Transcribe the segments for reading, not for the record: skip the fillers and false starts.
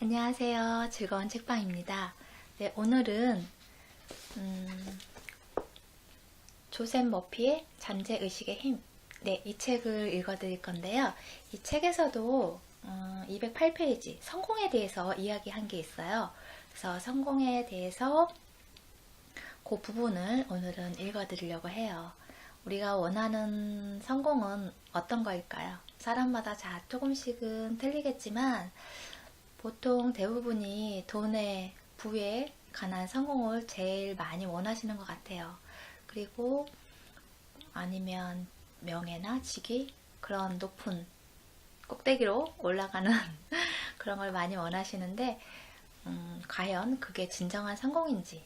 안녕하세요. 즐거운 책방입니다. 네, 오늘은 조셉 머피의 잠재의식의 힘, 네, 이 책을 읽어드릴 건데요. 이 책에서도 208페이지 성공에 대해서 이야기한 게 있어요. 그래서 성공에 대해서 그 부분을 오늘은 읽어드리려고 해요. 우리가 원하는 성공은 어떤 거일까요? 사람마다 조금씩은 틀리겠지만 보통 대부분이 돈에, 부에 관한 성공을 제일 많이 원하시는 것 같아요. 그리고 아니면 명예나 직위, 그런 높은 꼭대기로 올라가는 그런 걸 많이 원하시는데 과연 그게 진정한 성공인지,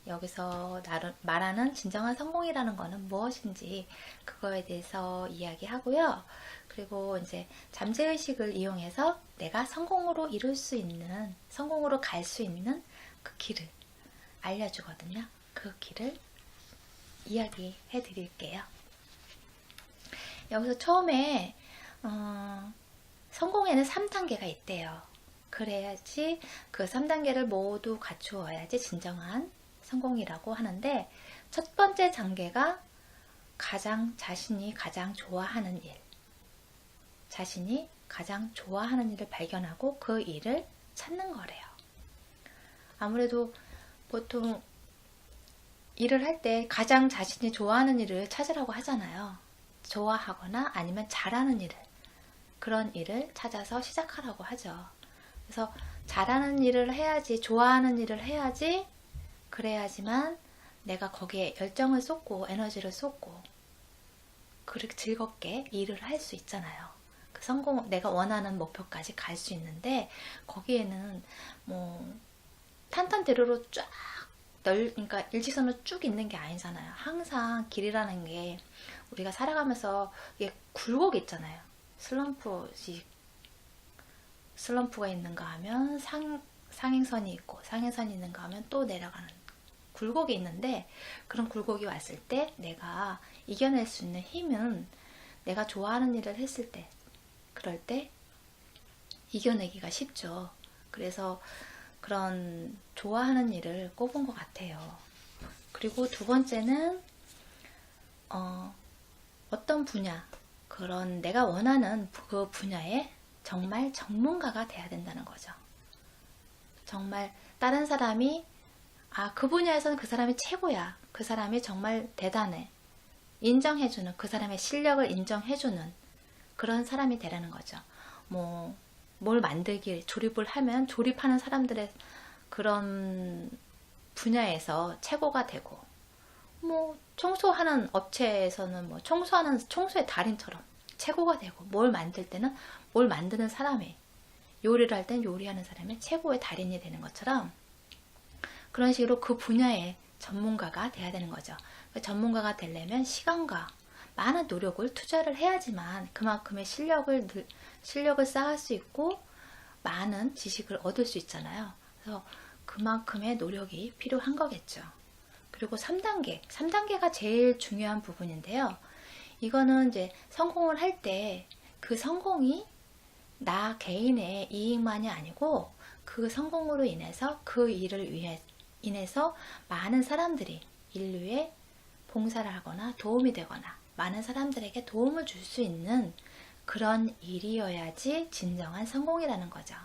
여기서 말하는 진정한 성공이라는 것은 무엇인지 그거에 대해서 이야기하고요. 그리고 이제 잠재의식을 이용해서 내가 성공으로 이룰 수 있는, 성공으로 갈 수 있는 그 길을 알려주거든요. 그 길을 이야기해 드릴게요. 여기서 처음에 성공에는 3단계가 있대요. 그래야지 그 3단계를 모두 갖추어야지 진정한 성공이라고 하는데, 첫 번째 단계가 자신이 가장 좋아하는 일, 자신이 가장 좋아하는 일을 발견하고 그 일을 찾는 거래요. 아무래도 보통 일을 할 때 가장 자신이 좋아하는 일을 찾으라고 하잖아요. 좋아하거나 아니면 잘하는 일을, 그런 일을 찾아서 시작하라고 하죠. 그래서 잘하는 일을 해야지, 좋아하는 일을 해야지, 그래야지만 내가 거기에 열정을 쏟고 에너지를 쏟고 그렇게 즐겁게 일을 할 수 있잖아요. 그 성공, 내가 원하는 목표까지 갈 수 있는데, 거기에는 뭐 탄탄대로로 그러니까 일직선으로 쭉 있는 게 아니잖아요. 항상 길이라는 게 우리가 살아가면서 이게 굴곡이 있잖아요. 슬럼프가 있는가 하면 상행선이 있고, 상행선이 있는가 하면 또 내려가는 굴곡이 있는데, 그런 굴곡이 왔을 때 내가 이겨낼 수 있는 힘은 내가 좋아하는 일을 했을 때, 그럴 때 이겨내기가 쉽죠. 그래서 그런 좋아하는 일을 꼽은 것 같아요. 그리고 두 번째는 어떤 분야, 그런 내가 원하는 그 분야에 정말 전문가가 돼야 된다는 거죠. 정말 다른 사람이 그 분야에서는 그 사람이 최고야, 그 사람이 정말 대단해, 인정해주는, 그 사람의 실력을 인정해주는 그런 사람이 되라는 거죠. 뭘 만들기, 조립을 하면 조립하는 사람들의 그런 분야에서 최고가 되고, 청소하는 업체에서는 청소의 달인처럼 최고가 되고, 뭘 만들 때는 뭘 만드는 사람이, 요리를 할 때는 요리하는 사람이 최고의 달인이 되는 것처럼, 그런 식으로 그 분야의 전문가가 돼야 되는 거죠. 그 전문가가 되려면 시간과 많은 노력을 투자를 해야지만 그만큼의 실력을 쌓을 수 있고 많은 지식을 얻을 수 있잖아요. 그래서 그만큼의 노력이 필요한 거겠죠. 그리고 3단계가 제일 중요한 부분인데요. 이거는 이제 성공을 할 때 그 성공이 나 개인의 이익만이 아니고, 그 성공으로 인해서, 그 일을 인해서 많은 사람들이 인류에 봉사를 하거나 도움이 되거나 많은 사람들에게 도움을 줄 수 있는 그런 일이어야지 진정한 성공이라는 거죠.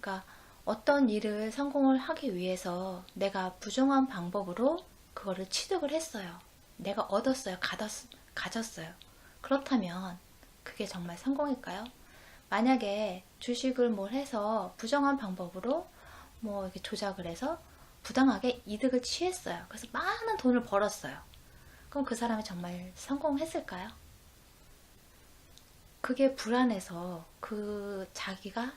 그러니까 어떤 일을 성공을 하기 위해서 내가 부정한 방법으로 그거를 취득을 했어요. 내가 얻었어요. 가졌어요. 그렇다면 그게 정말 성공일까요? 만약에 주식을 해서 부정한 방법으로 이렇게 조작을 해서 부당하게 이득을 취했어요. 그래서 많은 돈을 벌었어요. 그럼 그 사람이 정말 성공했을까요? 그게 불안해서 자기가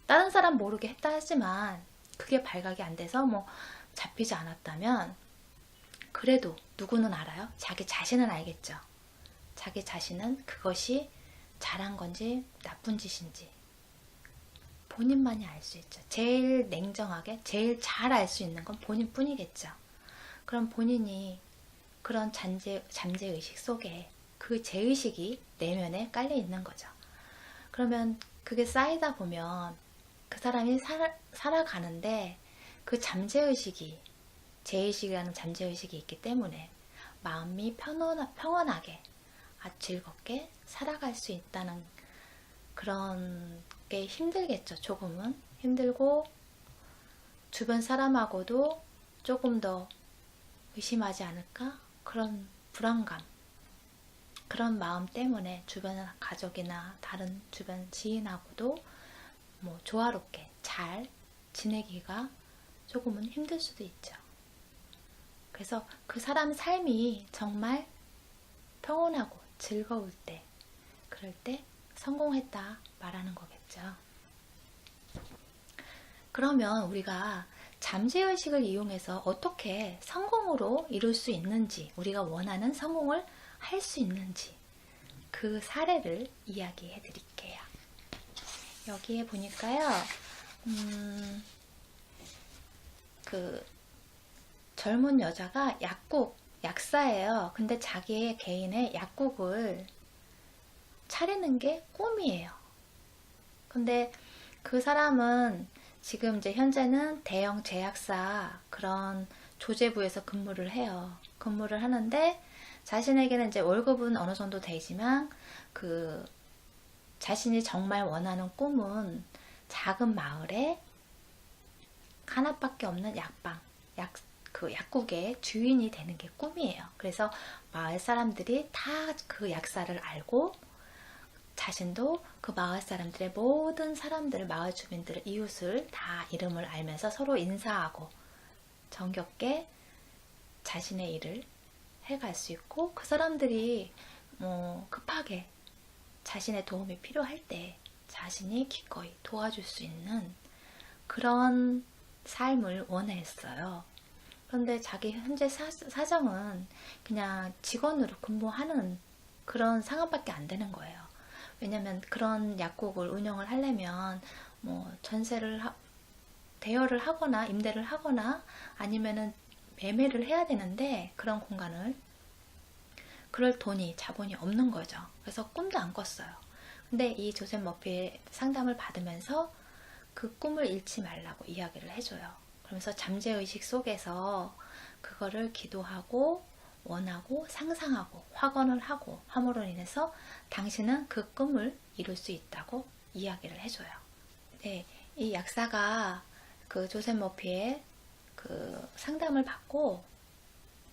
다른 사람 모르게 했다 하지만 그게 발각이 안 돼서 잡히지 않았다면, 그래도 누구는 알아요? 자기 자신은 알겠죠. 자기 자신은 그것이 잘한 건지 나쁜 짓인지 본인만이 알 수 있죠. 제일 냉정하게, 제일 잘 알 수 있는 건 본인뿐이겠죠. 그럼 본인이 그런 잠재의식 속에 그 제의식이 내면에 깔려 있는 거죠. 그러면 그게 쌓이다 보면 그 사람이 살아가는데 그 잠재의식이, 제의식이라는 잠재의식이 있기 때문에 마음이 평온하게 아주 즐겁게 살아갈 수 있다는 그런 게 힘들겠죠. 조금은 힘들고 주변 사람하고도 조금 더 의심하지 않을까? 그런 불안감, 그런 마음 때문에 주변 가족이나 다른 주변 지인하고도 뭐 조화롭게 잘 지내기가 조금은 힘들 수도 있죠. 그래서 그 사람 삶이 정말 평온하고 즐거울 때, 그럴 때 성공했다 말하는 거겠죠. 그러면 우리가 잠재의식을 이용해서 어떻게 성공으로 이룰 수 있는지, 우리가 원하는 성공을 할 수 있는지 그 사례를 이야기해 드릴게요. 여기에 보니까요, 그 젊은 여자가 약사예요. 근데 자기의 개인의 약국을 차리는 게 꿈이에요. 근데 그 사람은 지금 이제 현재는 대형 제약사 그런 조제부에서 근무를 해요. 근무를 하는데 자신에게는 이제 월급은 어느 정도 되지만 그 자신이 정말 원하는 꿈은 작은 마을에 하나밖에 없는 약방, 그 약국의 주인이 되는 게 꿈이에요. 그래서 마을 사람들이 다 그 약사를 알고 자신도 그 마을 사람들의 모든 사람들, 마을 주민들, 이웃을 다 이름을 알면서 서로 인사하고 정겹게 자신의 일을 해갈 수 있고, 그 사람들이 급하게 자신의 도움이 필요할 때 자신이 기꺼이 도와줄 수 있는 그런 삶을 원했어요. 그런데 자기 현재 사정은 그냥 직원으로 근무하는 그런 상황밖에 안 되는 거예요. 왜냐면 그런 약국을 운영을 하려면 뭐 대여를 하거나 임대를 하거나 아니면은 매매를 해야 되는데 그런 공간을, 그럴 돈이, 자본이 없는 거죠. 그래서 꿈도 안 꿨어요. 근데 이 조셉 머피의 상담을 받으면서 그 꿈을 잃지 말라고 이야기를 해줘요. 그러면서 잠재의식 속에서 그거를 기도하고 원하고 상상하고 확언을 하고 함으로 인해서 당신은 그 꿈을 이룰 수 있다고 이야기를 해줘요. 네, 이 약사가 그 조셉 머피의 그 상담을 받고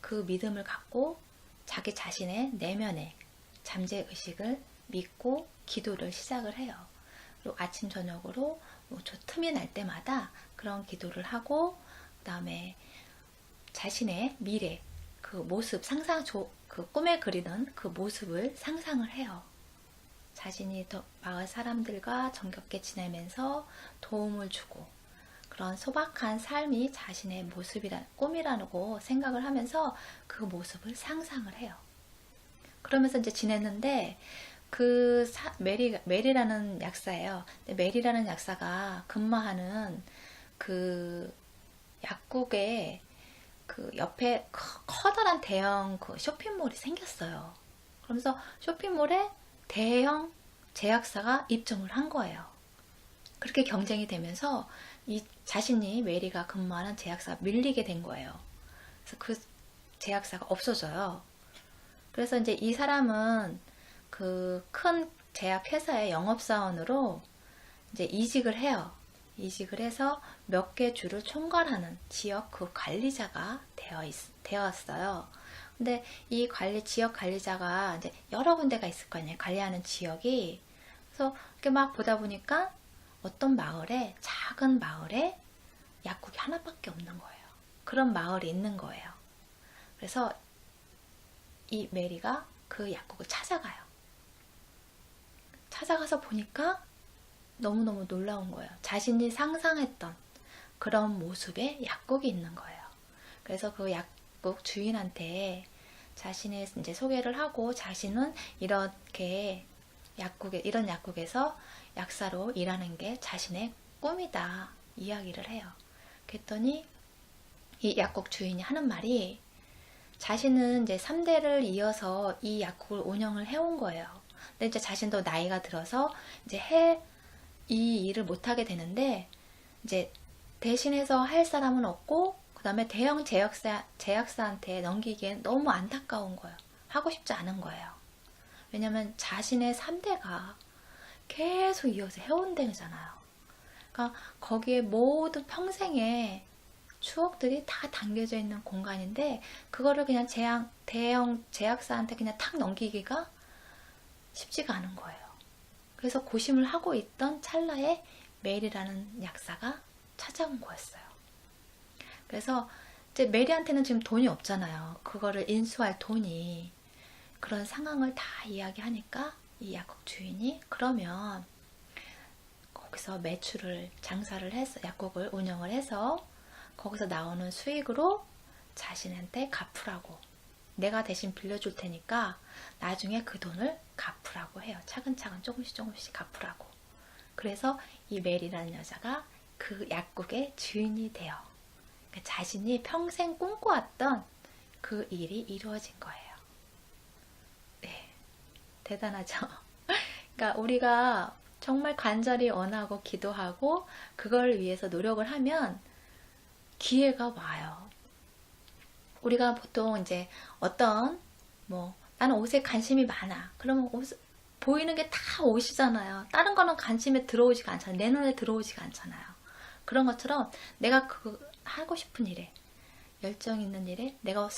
그 믿음을 갖고 자기 자신의 내면의 잠재의식을 믿고 기도를 시작을 해요. 그리고 아침 저녁으로 저 틈이 날 때마다 그런 기도를 하고, 그 다음에 자신의 미래 그 모습 그 꿈에 그리는 그 모습을 상상을 해요. 자신이 더 마을 사람들과 정겹게 지내면서 도움을 주고 그런 소박한 삶이 자신의 꿈이라고 생각을 하면서 그 모습을 상상을 해요. 그러면서 이제 지냈는데 그 메리라는 약사예요. 메리라는 약사가 근무하는 그 약국에 그 옆에 커다란 대형 그 쇼핑몰이 생겼어요. 그러면서 쇼핑몰에 대형 제약사가 입점을 한 거예요. 그렇게 경쟁이 되면서 자신이 메리가 근무하는 제약사가 밀리게 된 거예요. 그래서 그 제약사가 없어져요. 그래서 이제 이 사람은 그 큰 제약회사의 영업사원으로 이제 이직을 해요. 이직을 해서 몇 개 주를 총괄하는 지역 그 관리자가 되었어요. 근데 이 지역 관리자가 이제 여러 군데가 있을 거 아니에요. 관리하는 지역이. 그래서 이렇게 막 보다 보니까 어떤 작은 마을에 약국이 하나밖에 없는 거예요. 그런 마을이 있는 거예요. 그래서 이 메리가 그 약국을 찾아가요. 찾아가서 보니까 너무너무 놀라운 거예요. 자신이 상상했던 그런 모습의 약국이 있는 거예요. 그래서 그 약국 주인한테 자신이 이제 소개를 하고, 자신은 이렇게 이런 약국에서 약사로 일하는 게 자신의 꿈이다 이야기를 해요. 그랬더니 이 약국 주인이 하는 말이, 자신은 이제 3대를 이어서 이 약국을 운영을 해온 거예요. 근데 이제 자신도 나이가 들어서 이제 이 일을 못하게 되는데, 이제 대신해서 할 사람은 없고, 그 다음에 대형 제약사한테 넘기기엔 너무 안타까운 거예요. 하고 싶지 않은 거예요. 왜냐면 자신의 3대가 계속 이어서 해온 데잖아요. 그러니까 거기에 모든 평생의 추억들이 다 담겨져 있는 공간인데, 그거를 그냥 대형 제약사한테 그냥 탁 넘기기가 쉽지가 않은 거예요. 그래서 고심을 하고 있던 찰나에 메리라는 약사가 찾아온 거였어요. 그래서 이제 메리한테는 지금 돈이 없잖아요. 그거를 인수할 돈이. 그런 상황을 다 이야기하니까 이 약국 주인이 그러면 거기서 장사를 해서 약국을 운영을 해서 거기서 나오는 수익으로 자신한테 갚으라고, 내가 대신 빌려줄 테니까 나중에 그 돈을 갚으라고 해요. 차근차근 조금씩 갚으라고. 그래서 이 메리라는 여자가 그 약국의 주인이 돼요. 그러니까 자신이 평생 꿈꿔왔던 그 일이 이루어진 거예요. 네, 대단하죠? 그러니까 우리가 정말 간절히 원하고 기도하고 그걸 위해서 노력을 하면 기회가 와요. 우리가 보통 이제 나는 옷에 관심이 많아. 그러면 보이는 게 다 옷이잖아요. 다른 거는 관심에 들어오지가 않잖아요. 내 눈에 들어오지가 않잖아요. 그런 것처럼 내가 하고 싶은 일에, 열정 있는 일에 내가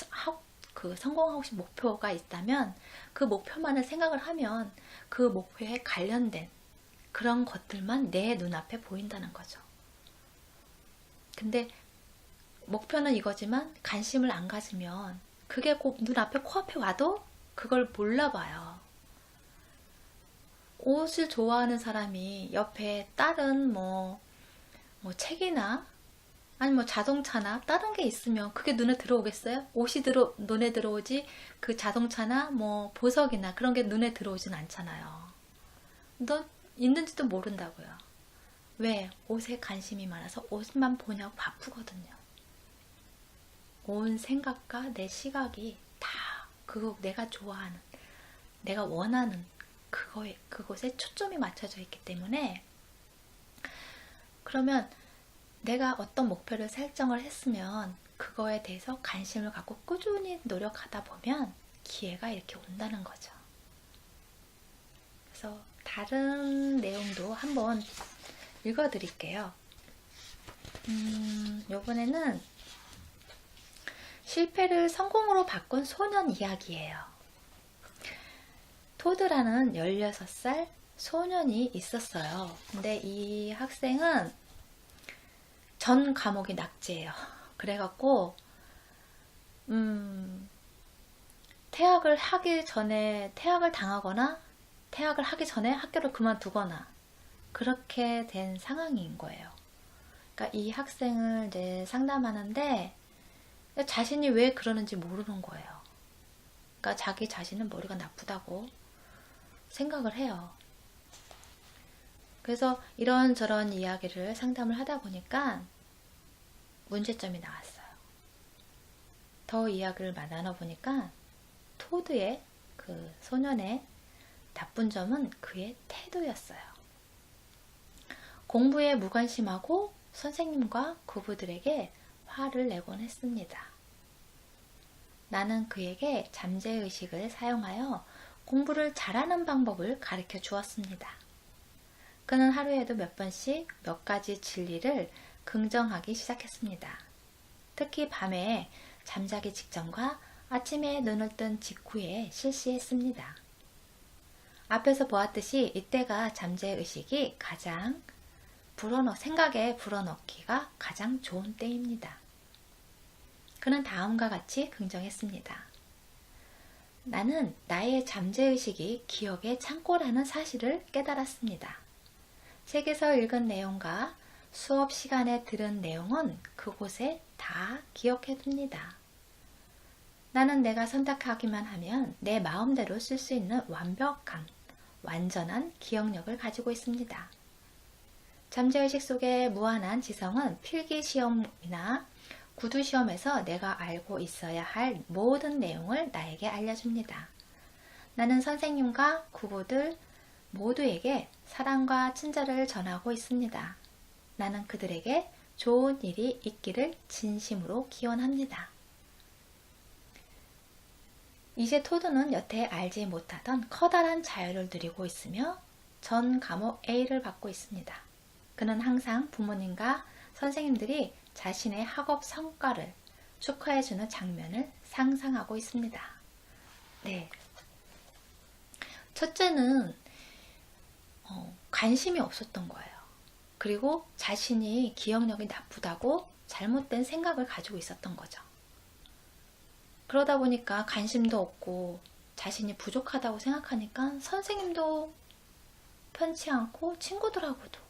성공하고 싶은 목표가 있다면 그 목표만을 생각을 하면 그 목표에 관련된 그런 것들만 내 눈앞에 보인다는 거죠. 근데 목표는 이거지만 관심을 안 가지면 그게 눈앞에 코앞에 와도 그걸 몰라봐요. 옷을 좋아하는 사람이 옆에 다른 책이나 아니 자동차나 다른 게 있으면 그게 눈에 들어오겠어요? 옷이 눈에 들어오지 그 자동차나 보석이나 그런 게 눈에 들어오진 않잖아요. 너 있는지도 모른다고요. 왜? 옷에 관심이 많아서 옷만 보냐고 바쁘거든요. 온 생각과 내 시각이 다 내가 좋아하는, 내가 원하는 그곳에 초점이 맞춰져 있기 때문에, 그러면 내가 어떤 목표를 설정을 했으면 그거에 대해서 관심을 갖고 꾸준히 노력하다 보면 기회가 이렇게 온다는 거죠. 그래서 다른 내용도 한번 읽어드릴게요. 이번에는 실패를 성공으로 바꾼 소년 이야기예요. 토드라는 16살 소년이 있었어요. 근데 이 학생은 전 과목이 낙제예요. 그래갖고 퇴학을 당하거나 퇴학을 하기 전에 학교를 그만두거나 그렇게 된 상황인 거예요. 그러니까 이 학생을 이제 상담하는데 자신이 왜 그러는지 모르는 거예요. 그러니까 자기 자신은 머리가 나쁘다고 생각을 해요. 그래서 이런저런 이야기를 상담을 하다 보니까 문제점이 나왔어요. 더 이야기를 나눠보니까 토드의 그 소년의 나쁜 점은 그의 태도였어요. 공부에 무관심하고 선생님과 구부들에게 화를 내곤 했습니다. 나는 그에게 잠재의식을 사용하여 공부를 잘하는 방법을 가르쳐 주었습니다. 그는 하루에도 몇 번씩 몇 가지 진리를 긍정하기 시작했습니다. 특히 밤에 잠자기 직전과 아침에 눈을 뜬 직후에 실시했습니다. 앞에서 보았듯이 이때가 잠재의식이 가장 생각에 불어넣기가 가장 좋은 때입니다. 그는 다음과 같이 긍정했습니다. 나는 나의 잠재의식이 기억의 창고라는 사실을 깨달았습니다. 책에서 읽은 내용과 수업 시간에 들은 내용은 그곳에 다 기억해둡니다. 나는 내가 선택하기만 하면 내 마음대로 쓸 수 있는 완전한 기억력을 가지고 있습니다. 잠재의식 속의 무한한 지성은 필기시험이나 구두시험에서 내가 알고 있어야 할 모든 내용을 나에게 알려줍니다. 나는 선생님과 구부들 모두에게 사랑과 친절을 전하고 있습니다. 나는 그들에게 좋은 일이 있기를 진심으로 기원합니다. 이제 토드는 여태 알지 못하던 커다란 자유를 누리고 있으며 전 과목 A를 받고 있습니다. 그는 항상 부모님과 선생님들이 자신의 학업 성과를 축하해주는 장면을 상상하고 있습니다. 네. 첫째는 관심이 없었던 거예요. 그리고 자신이 기억력이 나쁘다고 잘못된 생각을 가지고 있었던 거죠. 그러다 보니까 관심도 없고 자신이 부족하다고 생각하니까 선생님도 편치 않고 친구들하고도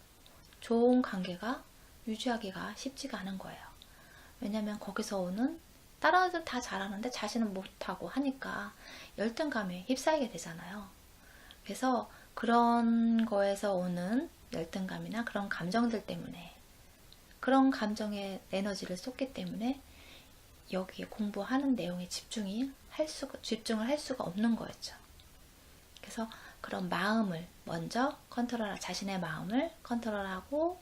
좋은 관계가 유지하기가 쉽지가 않은 거예요. 왜냐면 거기서 오는 다른 애들 다 잘하는데 자신은 못하고 하니까 열등감에 휩싸이게 되잖아요. 그래서 그런 거에서 오는 열등감이나 그런 감정들 때문에, 그런 감정에 에너지를 쏟기 때문에 여기에 공부하는 내용에 집중을 할 수가 없는 거였죠. 그래서 그런 마음을 먼저 자신의 마음을 컨트롤하고,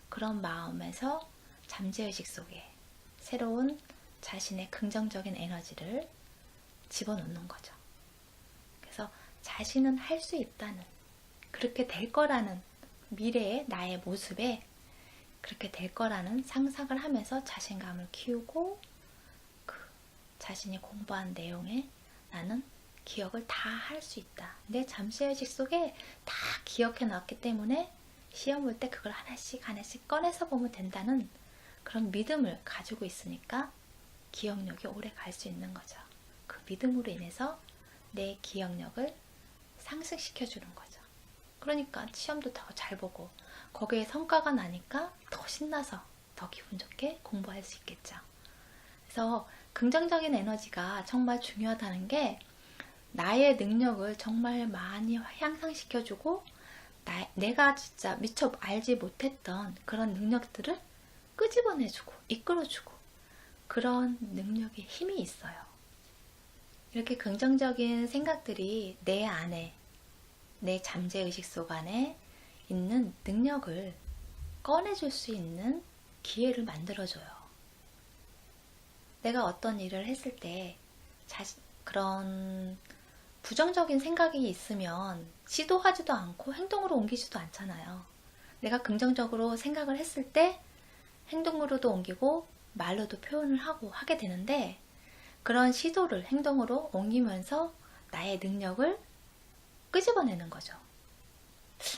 그런 마음에서 잠재의식 속에 새로운 자신의 긍정적인 에너지를 집어넣는 거죠. 그래서 자신은 할 수 있다는, 그렇게 될 거라는, 미래의 나의 모습에 그렇게 될 거라는 상상을 하면서 자신감을 키우고, 그 자신이 공부한 내용에 나는 기억을 다 할 수 있다. 내 잠재의식 속에 다 기억해 놨기 때문에 시험 볼 때 그걸 하나씩 하나씩 꺼내서 보면 된다는 그런 믿음을 가지고 있으니까 기억력이 오래 갈 수 있는 거죠. 그 믿음으로 인해서 내 기억력을 상승시켜 주는 거죠. 그러니까 시험도 더 잘 보고 거기에 성과가 나니까 더 신나서 더 기분 좋게 공부할 수 있겠죠. 그래서 긍정적인 에너지가 정말 중요하다는 게, 나의 능력을 정말 많이 향상시켜주고 내가 진짜 미처 알지 못했던 그런 능력들을 끄집어내주고 이끌어주고, 그런 능력에 힘이 있어요. 이렇게 긍정적인 생각들이 내 안에, 내 잠재의식 속 안에 있는 능력을 꺼내줄 수 있는 기회를 만들어줘요. 내가 어떤 일을 했을 때 그런 부정적인 생각이 있으면 시도하지도 않고 행동으로 옮기지도 않잖아요. 내가 긍정적으로 생각을 했을 때 행동으로도 옮기고 말로도 표현을 하게 되는데, 그런 시도를 행동으로 옮기면서 나의 능력을 끄집어내는 거죠.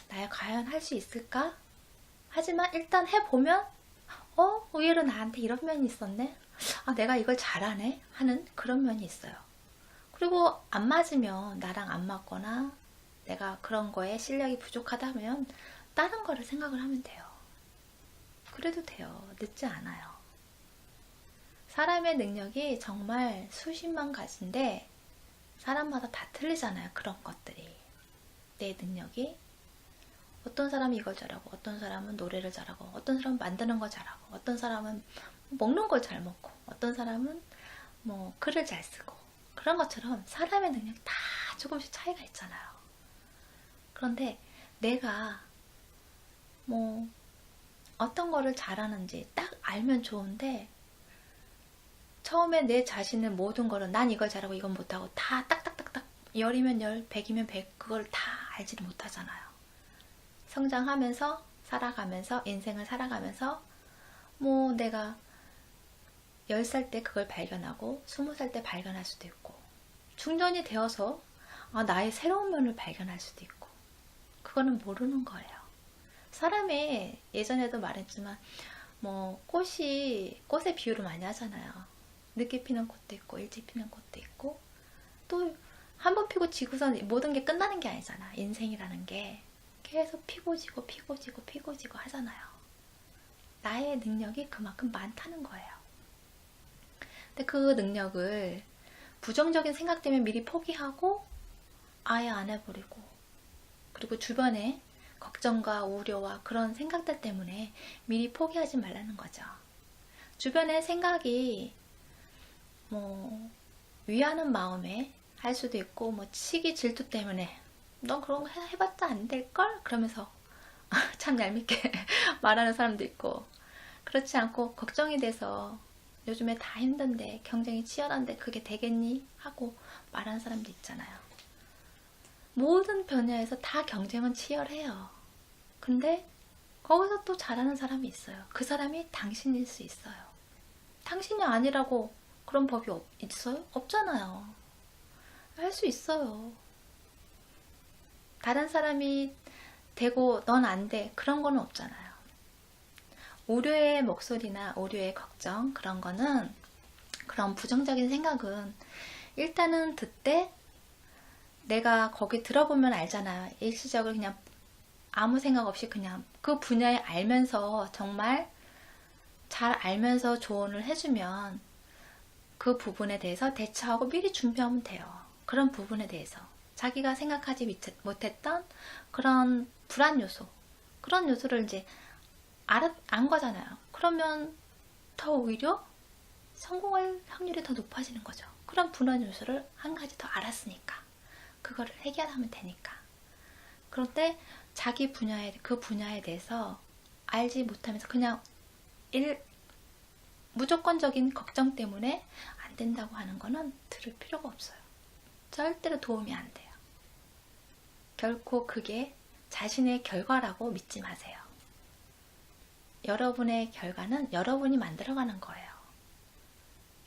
나야 과연 할 수 있을까? 하지만 일단 해보면 의외로 나한테 이런 면이 있었네? 내가 이걸 잘하네? 하는 그런 면이 있어요. 그리고 안 맞으면, 나랑 안 맞거나 내가 그런 거에 실력이 부족하다면 다른 거를 생각을 하면 돼요. 그래도 돼요. 늦지 않아요. 사람의 능력이 정말 수십만 가지인데 사람마다 다 틀리잖아요. 그런 것들이. 내 능력이, 어떤 사람은 이걸 잘하고, 어떤 사람은 노래를 잘하고, 어떤 사람은 만드는 거 잘하고, 어떤 사람은 먹는 걸 잘 먹고, 어떤 사람은 글을 잘 쓰고, 그런 것처럼 사람의 능력이 다 조금씩 차이가 있잖아요. 그런데 내가 어떤 거를 잘하는지 딱 알면 좋은데, 처음에 내 자신의 모든 거를 난 이걸 잘하고 이건 못하고 다 딱딱딱딱 10이면 10, 100이면 100, 그걸 다 알지를 못하잖아요. 성장하면서, 살아가면서, 인생을 살아가면서 내가 10살 때 그걸 발견하고 20살 때 발견할 수도 있고, 중년이 되어서 나의 새로운 면을 발견할 수도 있고, 그거는 모르는 거예요. 사람의, 예전에도 말했지만 꽃의 비유를 많이 하잖아요. 늦게 피는 꽃도 있고 일찍 피는 꽃도 있고, 또 한 번 피고 지고선 모든 게 끝나는 게 아니잖아. 인생이라는 게 계속 피고 지고 피고 지고 피고 지고 하잖아요. 나의 능력이 그만큼 많다는 거예요. 근데 그 능력을 부정적인 생각 때문에 미리 포기하고 아예 안 해버리고, 그리고 주변에 걱정과 우려와 그런 생각들 때문에 미리 포기하지 말라는 거죠. 주변의 생각이 위하는 마음에 할 수도 있고, 시기 질투 때문에 넌 그런 거 해봤자 안 될걸? 그러면서 참 얄밉게 말하는 사람도 있고, 그렇지 않고 걱정이 돼서 요즘에 다 힘든데 경쟁이 치열한데 그게 되겠니? 하고 말하는 사람도 있잖아요. 모든 분야에서 다 경쟁은 치열해요. 근데 거기서 또 잘하는 사람이 있어요. 그 사람이 당신일 수 있어요. 당신이 아니라고 그런 법이 있어요? 없잖아요. 할 수 있어요. 다른 사람이 되고 넌 안 돼. 그런 거는 없잖아요. 오류의 목소리나 오류의 걱정, 그런 거는, 그런 부정적인 생각은 일단은 듣되 내가 거기 들어보면 알잖아요. 일시적으로 그냥 아무 생각 없이 그냥 그 분야에 알면서, 정말 잘 알면서 조언을 해주면 그 부분에 대해서 대처하고 미리 준비하면 돼요. 그런 부분에 대해서 자기가 생각하지 못했던 그런 불안 요소, 그런 요소를 이제 안 거잖아요. 그러면 더 오히려 성공할 확률이 더 높아지는 거죠. 그런 불안 요소를 한 가지 더 알았으니까 그거를 해결하면 되니까. 그런데 자기 그 분야에 대해서 알지 못하면서 그냥 무조건적인 걱정 때문에 안 된다고 하는 거는 들을 필요가 없어요. 절대로 도움이 안 돼요. 결코 그게 자신의 결과라고 믿지 마세요. 여러분의 결과는 여러분이 만들어가는 거예요.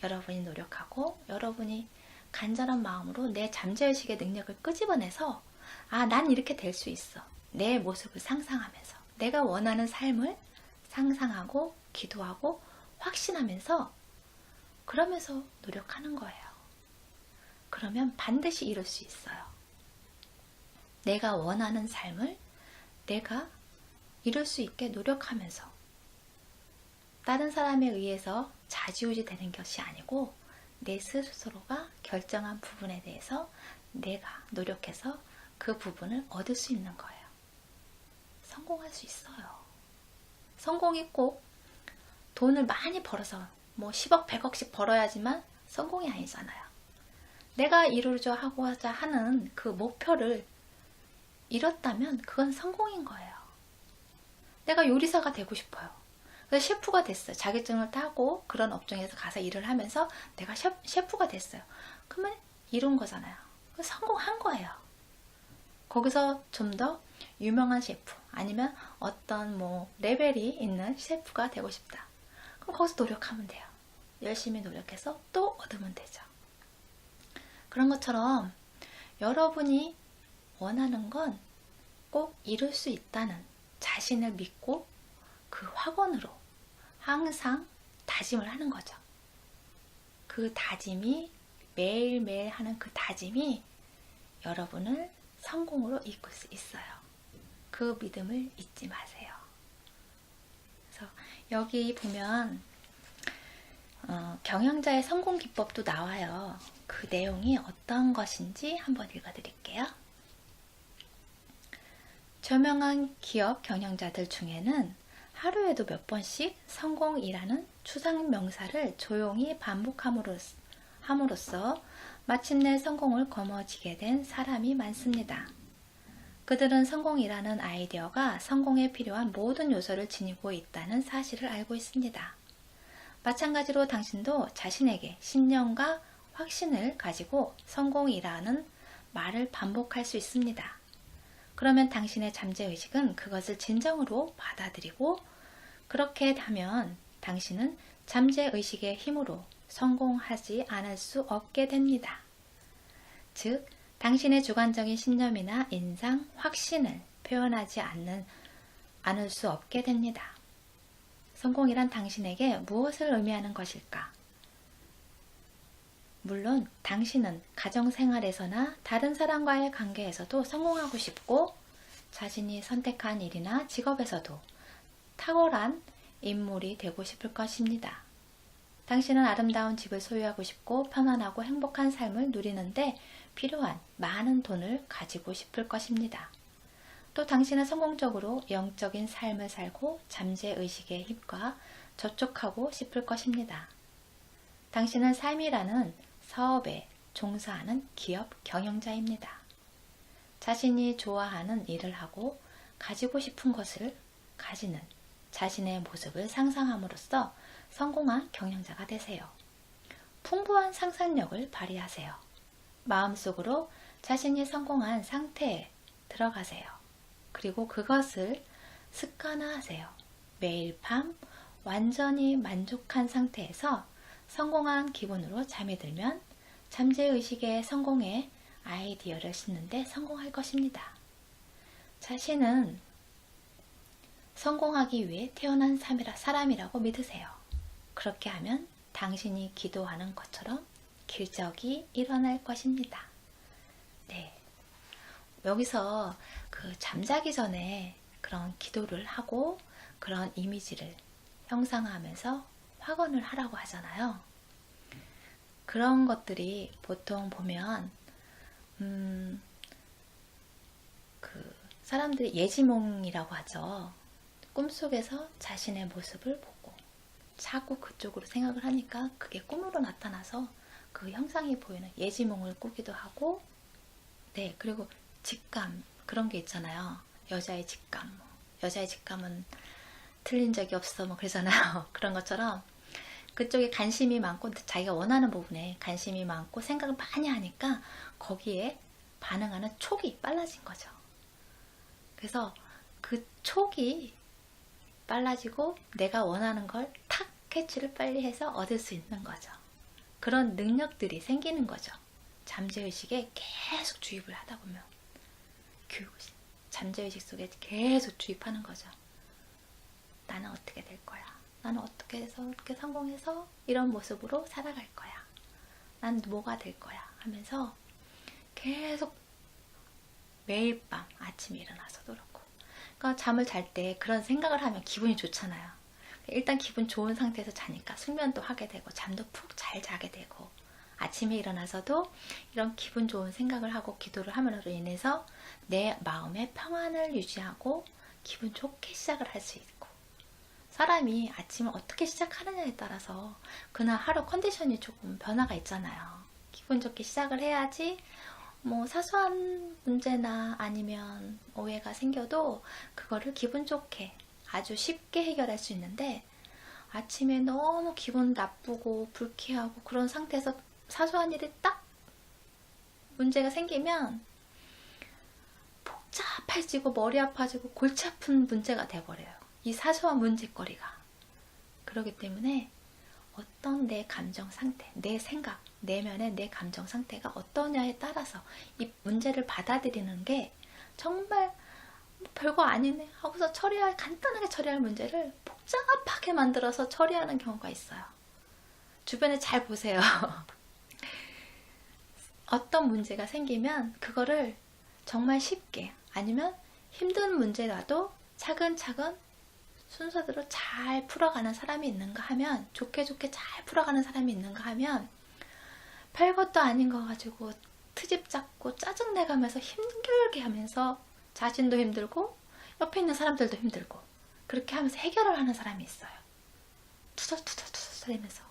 여러분이 노력하고 여러분이 간절한 마음으로 내 잠재의식의 능력을 끄집어내서, 아, 난 이렇게 될 수 있어. 내 모습을 상상하면서 내가 원하는 삶을 상상하고 기도하고 확신하면서, 그러면서 노력하는 거예요. 그러면 반드시 이룰 수 있어요. 내가 원하는 삶을 내가 이룰 수 있게 노력하면서, 다른 사람에 의해서 좌지우지 되는 것이 아니고 내 스스로가 결정한 부분에 대해서 내가 노력해서 그 부분을 얻을 수 있는 거예요. 성공할 수 있어요. 성공이 꼭 돈을 많이 벌어서 뭐 10억, 100억씩 벌어야지만 성공이 아니잖아요. 내가 이루려 하고자 하는 그 목표를 이뤘다면 그건 성공인 거예요. 내가 요리사가 되고 싶어요. 그래서 셰프가 됐어요. 자격증을 따고 그런 업종에서 가서 일을 하면서 내가 셰프가 됐어요. 그러면 이룬 거잖아요. 성공한 거예요. 거기서 좀 더 유명한 셰프, 아니면 어떤 뭐 레벨이 있는 셰프가 되고 싶다. 그럼 거기서 노력하면 돼요. 열심히 노력해서 또 얻으면 되죠. 그런 것처럼 여러분이 원하는 건 꼭 이룰 수 있다는 자신을 믿고 그 확언으로 항상 다짐을 하는 거죠. 그 다짐이, 매일매일 하는 그 다짐이 여러분을 성공으로 이끌 수 있어요. 그 믿음을 잊지 마세요. 그래서 여기 보면 경영자의 성공 기법도 나와요. 그 내용이 어떤 것인지 한번 읽어드릴게요. 저명한 기업 경영자들 중에는 하루에도 몇 번씩 성공이라는 추상 명사를 조용히 반복함으로써 마침내 성공을 거머쥐게 된 사람이 많습니다. 그들은 성공이라는 아이디어가 성공에 필요한 모든 요소를 지니고 있다는 사실을 알고 있습니다. 마찬가지로 당신도 자신에게 신념과 확신을 가지고 성공이라는 말을 반복할 수 있습니다. 그러면 당신의 잠재의식은 그것을 진정으로 받아들이고, 그렇게 하면 당신은 잠재의식의 힘으로 성공하지 않을 수 없게 됩니다. 즉, 당신의 주관적인 신념이나 인상, 확신을 표현하지 않을 수 없게 됩니다. 성공이란 당신에게 무엇을 의미하는 것일까? 물론 당신은 가정생활에서나 다른 사람과의 관계에서도 성공하고 싶고, 자신이 선택한 일이나 직업에서도 탁월한 인물이 되고 싶을 것입니다. 당신은 아름다운 집을 소유하고 싶고 편안하고 행복한 삶을 누리는데 필요한 많은 돈을 가지고 싶을 것입니다. 또 당신은 성공적으로 영적인 삶을 살고 잠재의식의 힘과 접촉하고 싶을 것입니다. 당신은 삶이라는 사업에 종사하는 기업 경영자입니다. 자신이 좋아하는 일을 하고 가지고 싶은 것을 가지는 자신의 모습을 상상함으로써 성공한 경영자가 되세요. 풍부한 상상력을 발휘하세요. 마음속으로 자신이 성공한 상태에 들어가세요. 그리고 그것을 습관화하세요. 매일 밤 완전히 만족한 상태에서 성공한 기분으로 잠이 들면 잠재의식의 성공의 아이디어를 싣는데 성공할 것입니다. 자신은 성공하기 위해 태어난 사람이라고 믿으세요. 그렇게 하면 당신이 기도하는 것처럼 기적이 일어날 것입니다. 네. 여기서 그 잠자기 전에 그런 기도를 하고 그런 이미지를 형상화하면서 확언을 하라고 하잖아요. 그런 것들이 보통 보면 그 사람들이 예지몽이라고 하죠. 꿈속에서 자신의 모습을 보고 자꾸 그쪽으로 생각을 하니까 그게 꿈으로 나타나서 그 형상이 보이는 예지몽을 꾸기도 하고, 네, 그리고 직감 그런 게 있잖아요. 여자의 직감, 여자의 직감은 틀린 적이 없어 뭐 그러잖아요. 그런 것처럼 그쪽에 관심이 많고 자기가 원하는 부분에 관심이 많고 생각을 많이 하니까 거기에 반응하는 촉이 빨라진 거죠. 그래서 그 촉이 빨라지고 내가 원하는 걸 탁 캐치를 빨리 해서 얻을 수 있는 거죠. 그런 능력들이 생기는 거죠. 잠재의식에 계속 주입을 하다 보면 잠재의식 속에 계속 주입하는 거죠. 나는 어떻게 될 거야? 나는 어떻게 해서 이렇게 성공해서 이런 모습으로 살아갈 거야? 난 뭐가 될 거야? 하면서 계속 매일 밤 아침에 일어나서도 그렇고, 그러니까 잠을 잘 때 그런 생각을 하면 기분이 좋잖아요. 일단 기분 좋은 상태에서 자니까 숙면도 하게 되고 잠도 푹 잘 자게 되고, 아침에 일어나서도 이런 기분 좋은 생각을 하고 기도를 함으로 인해서 내 마음의 평안을 유지하고 기분 좋게 시작을 할 수 있고, 사람이 아침을 어떻게 시작하느냐에 따라서 그날 하루 컨디션이 조금 변화가 있잖아요. 기분 좋게 시작을 해야지 뭐 사소한 문제나 아니면 오해가 생겨도 그거를 기분 좋게 아주 쉽게 해결할 수 있는데, 아침에 너무 기분 나쁘고 불쾌하고 그런 상태에서 사소한 일이 딱 문제가 생기면 복잡해지고 머리 아파지고 골치 아픈 문제가 돼버려요. 이 사소한 문제거리가. 그렇기 때문에 어떤 내 감정 상태, 내 생각, 내면의 내 감정 상태가 어떠냐에 따라서 이 문제를 받아들이는 게 정말 별거 아니네 하고서 간단하게 처리할 문제를 복잡하게 만들어서 처리하는 경우가 있어요. 주변에 잘 보세요. 어떤 문제가 생기면 그거를 정말 쉽게, 아니면 힘든 문제라도 차근차근 순서대로 잘 풀어가는 사람이 있는가 하면, 좋게 잘 풀어가는 사람이 있는가 하면, 별것도 아닌 거 가지고 트집 잡고 짜증내가면서 힘들게 하면서 자신도 힘들고 옆에 있는 사람들도 힘들고 그렇게 하면서 해결을 하는 사람이 있어요. 투덜투덜 하면서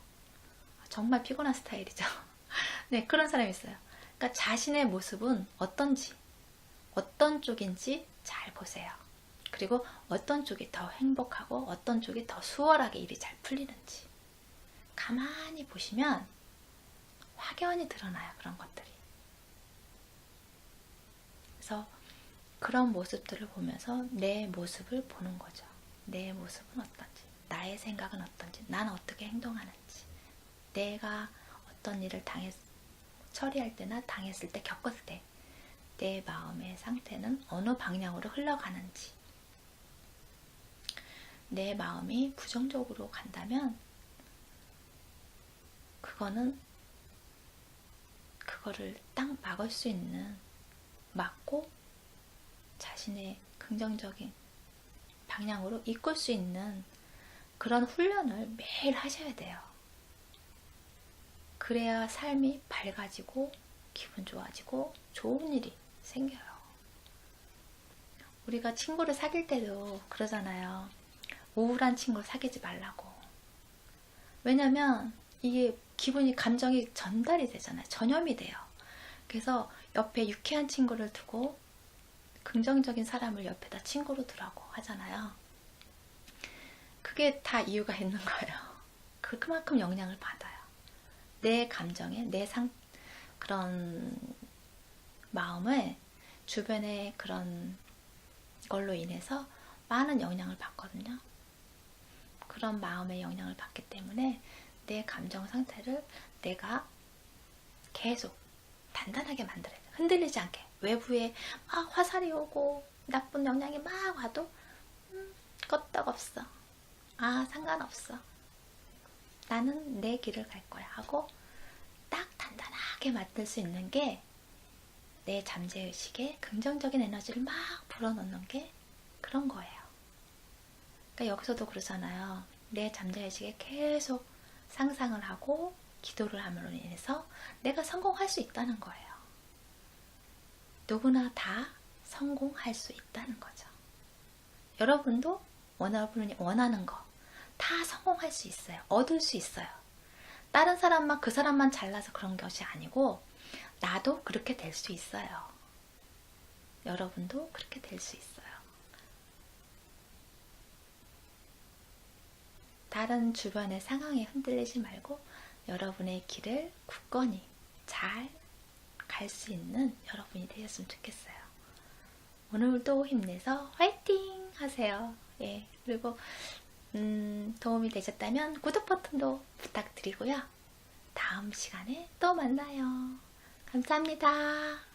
정말 피곤한 스타일이죠. 네, 그런 사람이 있어요. 그러니까 자신의 모습은 어떤지, 어떤 쪽인지 잘 보세요. 그리고 어떤 쪽이 더 행복하고 어떤 쪽이 더 수월하게 일이 잘 풀리는지 가만히 보시면 확연히 드러나요. 그런 것들이. 그래서 그런 모습들을 보면서 내 모습을 보는 거죠. 내 모습은 어떤지, 나의 생각은 어떤지, 나는 어떻게 행동하는지, 내가 어떤 일을 처리할 때나 당했을 때, 겪었을 때 내 마음의 상태는 어느 방향으로 흘러가는지. 내 마음이 부정적으로 간다면 그거를 딱 막을 수 있는, 막고 자신의 긍정적인 방향으로 이끌 수 있는 그런 훈련을 매일 하셔야 돼요. 그래야 삶이 밝아지고 기분 좋아지고 좋은 일이 생겨요. 우리가 친구를 사귈 때도 그러잖아요. 우울한 친구를 사귀지 말라고. 왜냐면 이게 감정이 전달이 되잖아요. 전염이 돼요. 그래서 옆에 유쾌한 친구를 두고 긍정적인 사람을 옆에다 친구로 두라고 하잖아요. 그게 다 이유가 있는 거예요. 그만큼 영향을 받아요. 내 감정에, 그런 마음에 주변의 그런 걸로 인해서 많은 영향을 받거든요. 그런 마음의 영향을 받기 때문에 내 감정 상태를 내가 계속 단단하게 만들어야 돼. 흔들리지 않게. 외부에 막 화살이 오고 나쁜 영향이 막 와도 끄떡없어. 상관없어. 나는 내 길을 갈 거야 하고 딱 단단하게 만들 수 있는 게 내 잠재의식에 긍정적인 에너지를 막 불어넣는 게 그런 거예요. 그러니까 여기서도 그러잖아요. 내 잠재의식에 계속 상상을 하고 기도를 함으로 인해서 내가 성공할 수 있다는 거예요. 누구나 다 성공할 수 있다는 거죠. 여러분도 원하는 거 다 성공할 수 있어요. 얻을 수 있어요. 다른 사람만, 그 사람만 잘나서 그런 것이 아니고 나도 그렇게 될 수 있어요. 여러분도 그렇게 될 수 있어요. 다른 주변의 상황에 흔들리지 말고 여러분의 길을 굳건히 잘 갈 수 있는 여러분이 되셨으면 좋겠어요. 오늘도 힘내서 화이팅 하세요. 예, 그리고 도움이 되셨다면 구독 버튼도 부탁드리고요. 다음 시간에 또 만나요. 감사합니다.